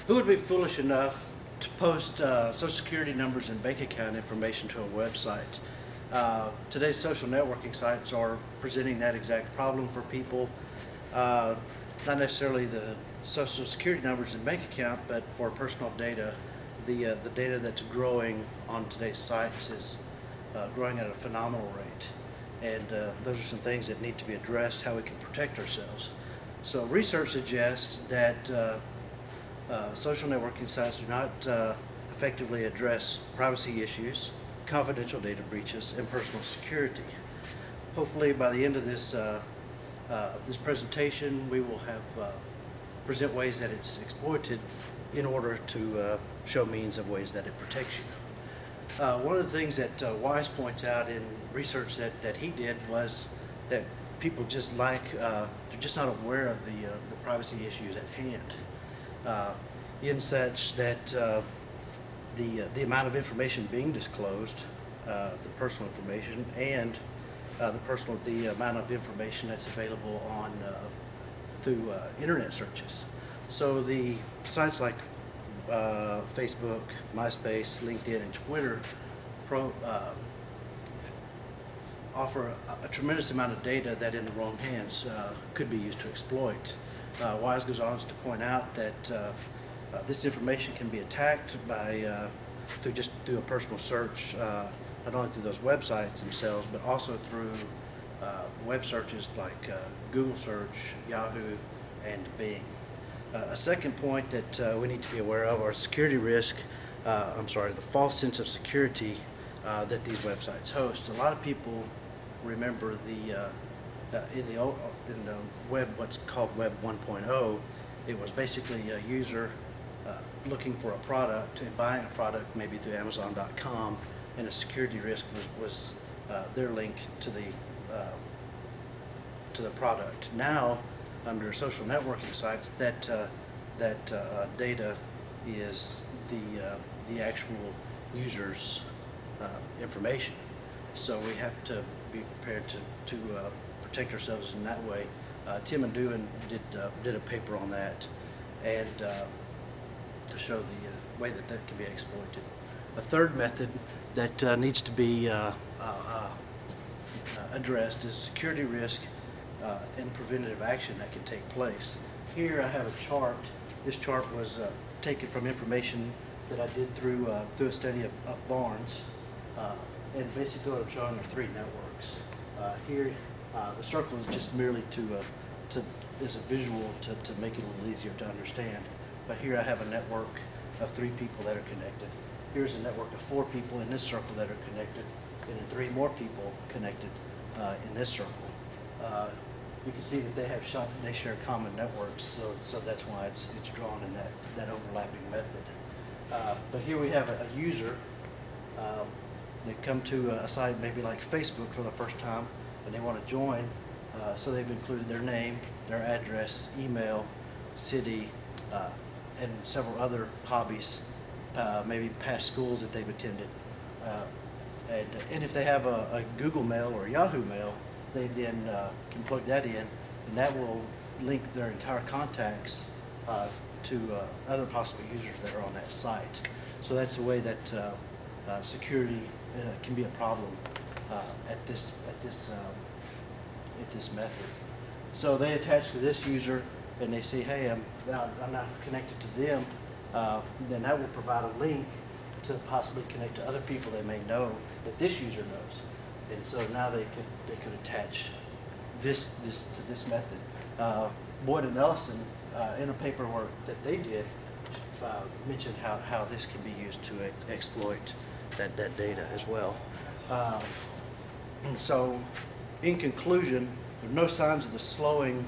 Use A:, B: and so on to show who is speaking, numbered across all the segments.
A: Who would be foolish enough to post social security numbers and bank account information to a website? Today's social networking sites are presenting that exact problem for people. Not necessarily the social security numbers and bank account, but for personal data. The data that's growing on today's sites is growing at a phenomenal rate. And those are some things that need to be addressed, how we can protect ourselves. So research suggests that social networking sites do not effectively address privacy issues, confidential data breaches, and personal security. Hopefully by the end of this this presentation we will have present ways that it's exploited in order to show means of ways that it protects you. One of the things that Wise points out in research that he did was that people just they're just not aware of the privacy issues at hand. In such that the amount of information being disclosed, the personal information, and the amount of information that's available on through internet searches. So the sites like Facebook, MySpace, LinkedIn, and Twitter offer a tremendous amount of data that in the wrong hands could be used to exploit. Wise goes on to point out that this information can be attacked by through a personal search, not only through those websites themselves, but also through web searches like Google search, Yahoo, and Bing. A second point that we need to be aware of are security risk, the false sense of security that these websites host. A lot of people remember in the web, what's called Web 1.0, it was basically a user looking for a product and buying a product maybe through Amazon.com, and a security risk was their link to the product. Now, under social networking sites, that data is the actual user's information. So we have to be prepared to protect ourselves in that way. Tim and Dewin did a paper on that, and to show the way that can be exploited. A third method that needs to be addressed is security risk and preventative action that can take place. Here I have a chart. This chart was taken from information that I did through a study of Barnes, and basically what I'm showing are three networks. Here, the circle is just merely as a visual to make it a little easier to understand. But here I have a network of 3 people that are connected. Here's a network of 4 people in this circle that are connected, and then 3 more people connected in this circle. You can see that they share common networks, so that's why it's drawn in that overlapping method. But here we have a user. They come to a site maybe like Facebook for the first time, and they want to join. So they've included their name, their address, email, city, and several other hobbies, maybe past schools that they've attended. And if they have a Google Mail or Yahoo Mail, they then can plug that in, and that will link their entire contacts to other possible users that are on that site. So that's a way that security can be a problem at this method. So they attach to this user, and they say, hey, I'm not connected to them. Then that will provide a link to possibly connect to other people they may know that this user knows. And so now they could attach this to this method. Boyd and Ellison, in a paper work that they did, mentioned how this can be used to exploit that data as well. And so, in conclusion, there are no signs of the slowing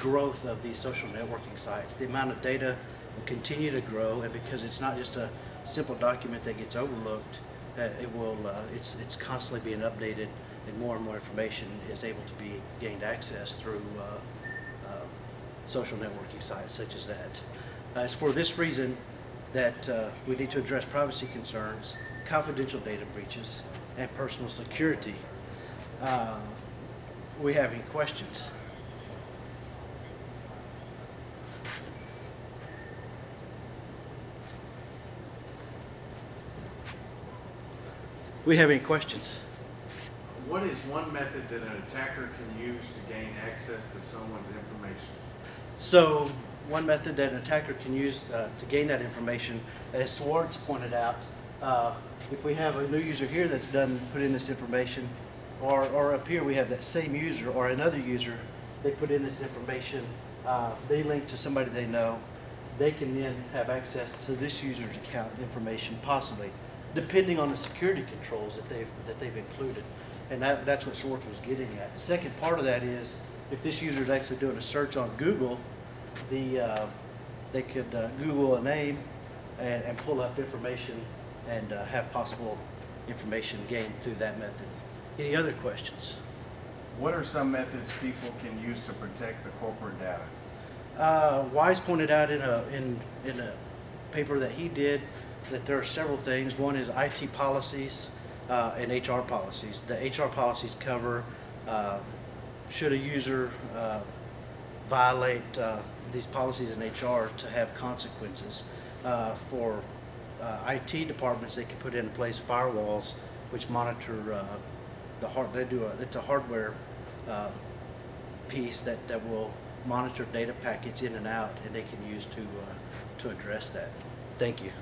A: growth of these social networking sites. The amount of data will continue to grow, and because it's not just a simple document that gets overlooked, it's constantly being updated, and more information is able to be gained access through social networking sites such as that. It's for this reason that we need to address privacy concerns, confidential data breaches, and personal security. We have any questions? we have any questions.
B: What is one method that an attacker can use to gain access to someone's information?
A: So one method that an attacker can use to gain that information, as Swartz pointed out, if we have a new user here that's put in this information, or up here we have that same user or another user, they put in this information, they link to somebody they know, they can then have access to this user's account information, possibly, depending on the security controls that they've included. And that's what Swartz was getting at. The second part of that is, if this user is actually doing a search on Google, they could Google a name and pull up information and have possible information gained through that method. Any other questions?
B: What are some methods people can use to protect the corporate data?
A: Wise pointed out in a paper that he did that there are several things. One is IT policies and HR policies. The HR policies cover should a user violate these policies in HR to have consequences. For IT departments, they can put in place firewalls which monitor it's a hardware piece that will monitor data packets in and out, and they can use to address that. Thank you.